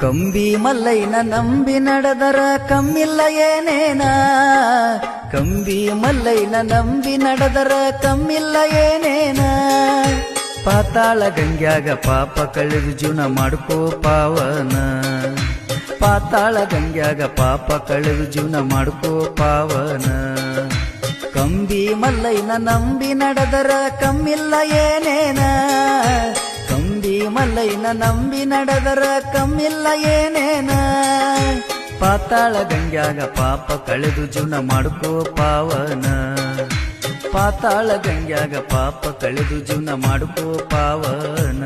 ಕಂಬಿ ಮಲ್ಲೈನ ನಂಬಿ ನಡೆದರ ಕಮ್ಮಿಲ್ಲ ಏನೇನ ಕಂಬಿ ಮಲ್ಲೈನ ನಂಬಿ ನಡೆದರ ಕಮ್ಮಿಲ್ಲ ಏನೇನ ಪಾತಾಳ ಗಂಗ್ಯಾಗ ಪಾಪ ಕಳೆದು ಜೀವನ ಮಾಡ್ಕೋ ಪಾವನ ಪಾತಾಳ ಗಂಗ್ಯಾಗ ಪಾಪ ಕಳೆದು ಜೀವನ ಮಾಡ್ಕೋ ಪಾವನ ಕಂಬಿ ಮಲ್ಲೈನ ನಂಬಿ ನಡೆದರ ಕಮ್ಮಿಲ್ಲ ಏನೇನ ಕಂಬಿ ಮಲ್ಲೈನ ನಂಬಿ ನಡೆದರ ಕಮ್ಮಿಲ್ಲ ಏನೇನ ಪಾತಾಳ ಗಂಗ್ಯಾಗ ಪಾಪ ಕಳೆದು ಜೀವನ ಮಾಡ್ಕೋ ಪಾವನ ಪಾತಾಳ ಗಂಗ್ಯಾಗ ಪಾಪ ಕಳೆದು ಜೀವನ ಮಾಡ್ಕೋ ಪಾವನ